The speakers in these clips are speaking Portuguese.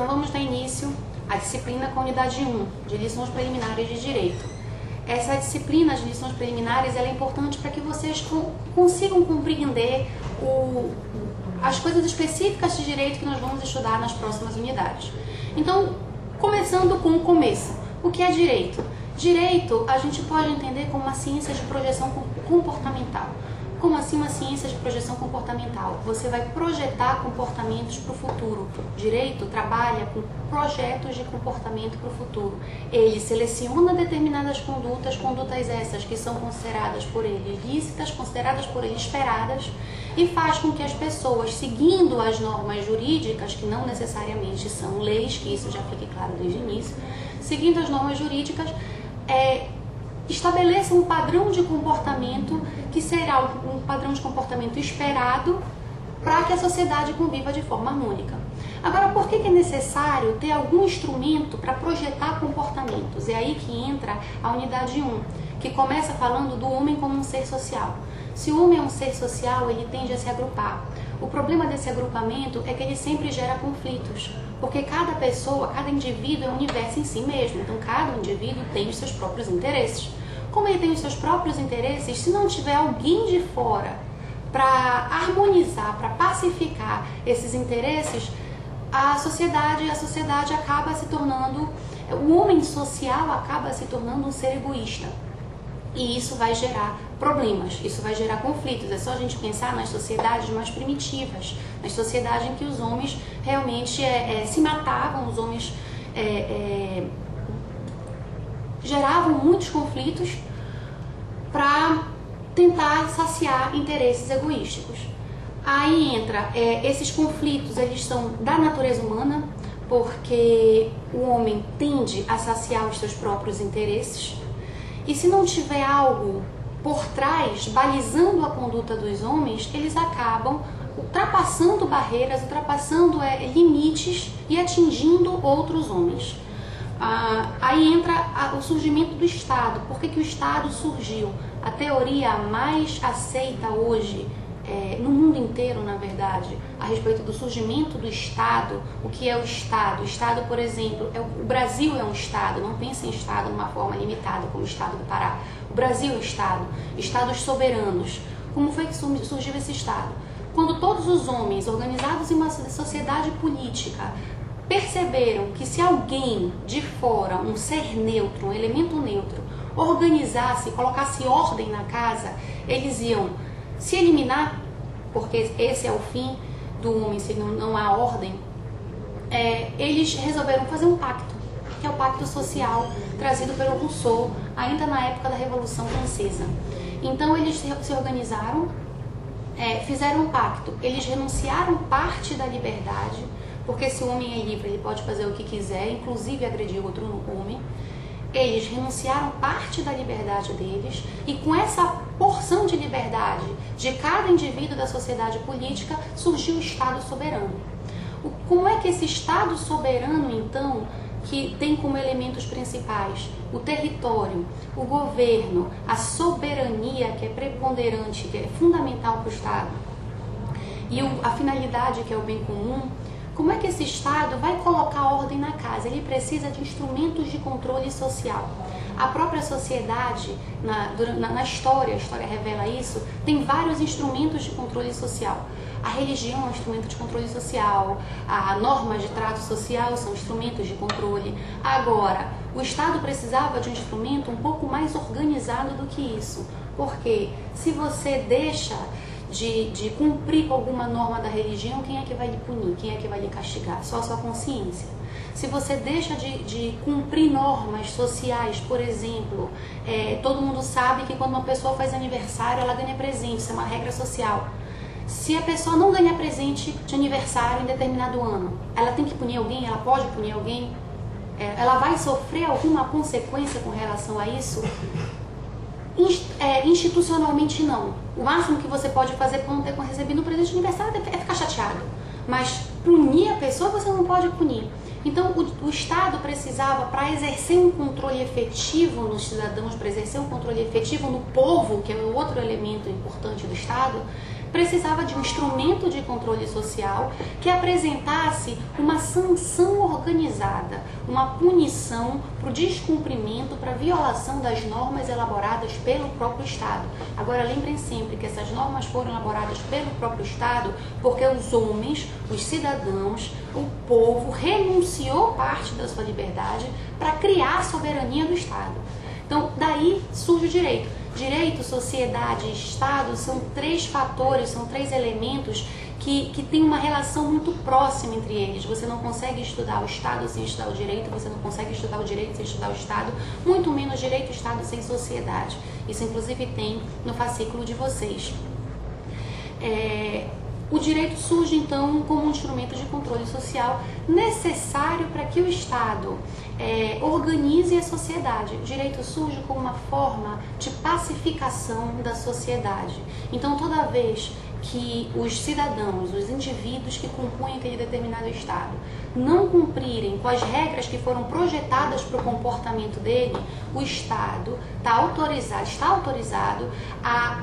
Então vamos dar início à disciplina com a unidade 1, de lições preliminares de direito. Essa disciplina de lições preliminares ela é importante para que vocês consigam compreender as coisas específicas de direito que nós vamos estudar nas próximas unidades. Então, começando com o começo. O que é direito? Direito a gente pode entender como uma ciência de projeção comportamental. Como assim uma ciência de projeção comportamental? Você vai projetar comportamentos para o futuro. Direito trabalha com projetos de comportamento para o futuro. Ele seleciona determinadas condutas essas que são consideradas por ele lícitas, consideradas por ele esperadas, e faz com que as pessoas, seguindo as normas jurídicas, que não necessariamente são leis, que isso já fique claro desde o início, seguindo as normas jurídicas, estabeleça um padrão de comportamento que será um padrão de comportamento esperado para que a sociedade conviva de forma harmônica. Agora, por que é necessário ter algum instrumento para projetar comportamentos? É aí que entra a unidade 1, que começa falando do homem como um ser social. Se o homem é um ser social, ele tende a se agrupar. O problema desse agrupamento é que ele sempre gera conflitos, porque cada pessoa, cada indivíduo é um universo em si mesmo, então cada indivíduo tem os seus próprios interesses. Como ele tem os seus próprios interesses, se não tiver alguém de fora para harmonizar, para pacificar esses interesses, a sociedade acaba se tornando, o homem social acaba se tornando um ser egoísta. E isso vai gerar problemas, isso vai gerar conflitos. É só a gente pensar nas sociedades mais primitivas, nas sociedades em que os homens realmente se matavam, os homens geravam muitos conflitos para tentar saciar interesses egoísticos. Aí entra, esses conflitos, eles são da natureza humana, porque o homem tende a saciar os seus próprios interesses, e se não tiver algo por trás, balizando a conduta dos homens, eles acabam ultrapassando barreiras, ultrapassando limites e atingindo outros homens. Aí entra o surgimento do Estado. Por que o Estado surgiu? A teoria mais aceita hoje, no mundo inteiro, na verdade, a respeito do surgimento do Estado. O que é o Estado? O Estado, por exemplo, o Brasil é um Estado. Não pense em Estado de uma forma limitada, como o Estado do Pará. O Brasil é um Estado. Estados soberanos. Como foi que surgiu esse Estado? Quando todos os homens organizados em uma sociedade política perceberam que se alguém de fora, um ser neutro, um elemento neutro, organizasse, colocasse ordem na casa, eles iam se eliminar, porque esse é o fim do homem, se não há ordem. Eles resolveram fazer um pacto, que é o pacto social trazido pelo Rousseau, ainda na época da Revolução Francesa. Então eles se organizaram, fizeram um pacto, eles renunciaram parte da liberdade, porque se o homem é livre, ele pode fazer o que quiser, inclusive agredir outro homem. Eles renunciaram parte da liberdade deles, e com essa porção de liberdade de cada indivíduo da sociedade política surgiu o Estado soberano. Como é que esse Estado soberano, então, que tem como elementos principais o território, o governo, a soberania, que é preponderante, que é fundamental para o Estado, e a finalidade, que é o bem comum, como é que esse Estado vai colocar ordem na casa? Ele precisa de instrumentos de controle social. A própria sociedade, na história, a história revela isso, tem vários instrumentos de controle social. A religião é um instrumento de controle social, a norma de trato social são instrumentos de controle. Agora, o Estado precisava de um instrumento um pouco mais organizado do que isso. Porque se você deixa de cumprir com alguma norma da religião, quem é que vai lhe punir? Quem é que vai lhe castigar? Só a sua consciência. Se você deixa de cumprir normas sociais, por exemplo, todo mundo sabe que quando uma pessoa faz aniversário, ela ganha presente, isso é uma regra social. Se a pessoa não ganha presente de aniversário em determinado ano, ela tem que punir alguém? Ela pode punir alguém? Ela vai sofrer alguma consequência com relação a isso? Institucionalmente não. O máximo que você pode fazer por não ter recebido um presente de aniversário é ficar chateado. Mas punir a pessoa você não pode punir. Então o Estado precisava, para exercer um controle efetivo nos cidadãos, para exercer um controle efetivo no povo, que é o outro elemento importante do Estado, precisava de um instrumento de controle social que apresentasse uma sanção organizada, uma punição para o descumprimento, para a violação das normas elaboradas pelo próprio Estado. Agora, lembrem sempre que essas normas foram elaboradas pelo próprio Estado porque os homens, os cidadãos, o povo renunciou parte da sua liberdade para criar a soberania do Estado. Então, daí surge o direito. Direito, sociedade e Estado são três fatores, são três elementos que têm uma relação muito próxima entre eles. Você não consegue estudar o Estado sem estudar o direito, você não consegue estudar o direito sem estudar o Estado, muito menos direito e Estado sem sociedade. Isso, inclusive, tem no fascículo de vocês. O direito surge, então, como um instrumento de controle social necessário para que o Estado organize a sociedade. O direito surge como uma forma de pacificação da sociedade. Então, toda vez que os cidadãos, os indivíduos que compõem aquele determinado Estado, não cumprirem com as regras que foram projetadas para o comportamento dele, o Estado está autorizado a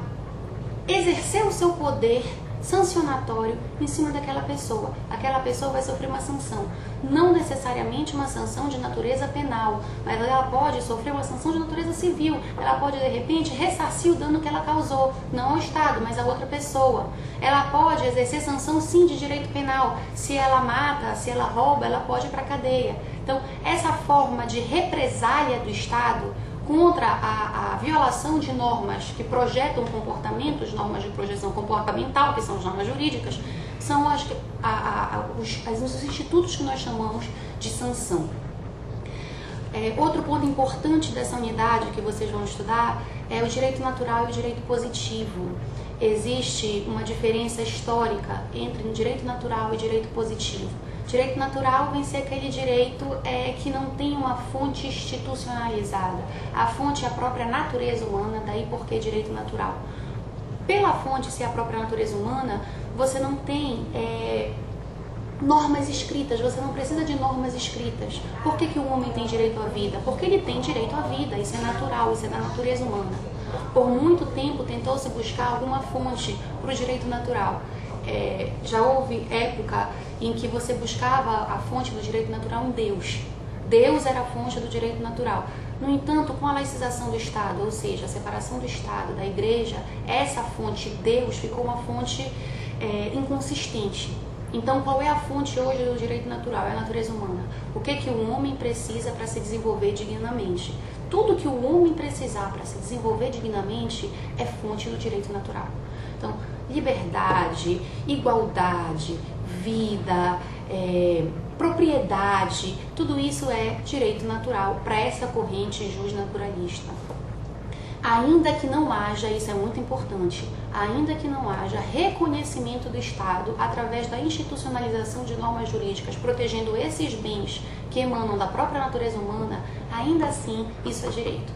exercer o seu poder sancionatório em cima daquela pessoa. Aquela pessoa vai sofrer uma sanção, não necessariamente uma sanção de natureza penal, mas ela pode sofrer uma sanção de natureza civil. Ela pode, de repente, ressarcir o dano que ela causou, não ao Estado, mas a outra pessoa. Ela pode exercer sanção, sim, de direito penal. Se ela mata, se ela rouba, ela pode ir para a cadeia. Então, essa forma de represália do Estado contra a violação de normas que projetam comportamentos, normas de projeção comportamental, que são as normas jurídicas, são os institutos que nós chamamos de sanção. Outro ponto importante dessa unidade que vocês vão estudar é o direito natural e o direito positivo. Existe uma diferença histórica entre o direito natural e o direito positivo. Direito natural vem ser aquele direito que não tem uma fonte institucionalizada. A fonte é a própria natureza humana, daí porque direito natural. Pela fonte ser a própria natureza humana, você não tem normas escritas, você não precisa de normas escritas. Por que o homem tem direito à vida? Porque ele tem direito à vida, isso é natural, isso é da natureza humana. Por muito tempo tentou-se buscar alguma fonte para o direito natural. Já houve época em que você buscava a fonte do direito natural em Deus. Deus era a fonte do direito natural. No entanto, com a laicização do Estado, ou seja, a separação do Estado da Igreja, essa fonte, Deus, ficou uma fonte inconsistente. Então, qual é a fonte hoje do direito natural? É a natureza humana. O que o homem precisa para se desenvolver dignamente? Tudo que o homem precisar para se desenvolver dignamente é fonte do direito natural. Então, liberdade, igualdade, vida, propriedade, tudo isso é direito natural para essa corrente justnaturalista. Ainda que não haja, isso é muito importante, ainda que não haja reconhecimento do Estado através da institucionalização de normas jurídicas protegendo esses bens que emanam da própria natureza humana, ainda assim isso é direito.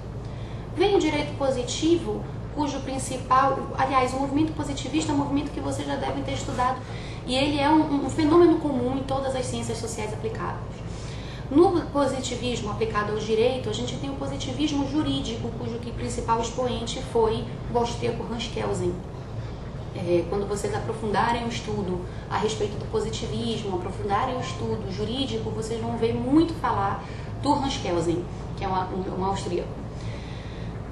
Vem o direito positivo, cujo principal, aliás, o movimento positivista é um movimento que vocês já devem ter estudado e ele é um fenômeno comum em todas as ciências sociais aplicadas. No positivismo aplicado ao direito, a gente tem o positivismo jurídico, cujo principal expoente foi o austríaco Hans Kelsen. Quando vocês aprofundarem o estudo a respeito do positivismo, aprofundarem o estudo jurídico, vocês vão ver muito falar do Hans Kelsen, que é um austríaco.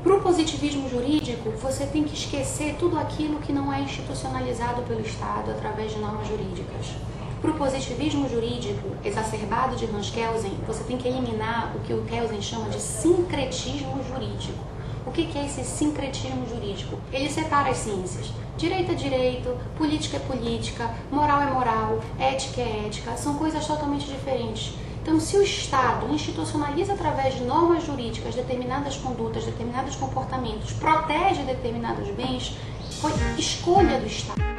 Para o positivismo jurídico, você tem que esquecer tudo aquilo que não é institucionalizado pelo Estado através de normas jurídicas. Para o positivismo jurídico exacerbado de Hans Kelsen, você tem que eliminar o que o Kelsen chama de sincretismo jurídico. O que é esse sincretismo jurídico? Ele separa as ciências. Direito é direito, política é política, moral é moral, ética é ética. São coisas totalmente diferentes. Então, se o Estado institucionaliza através de normas jurídicas determinadas condutas, determinados comportamentos, protege determinados bens, foi escolha do Estado.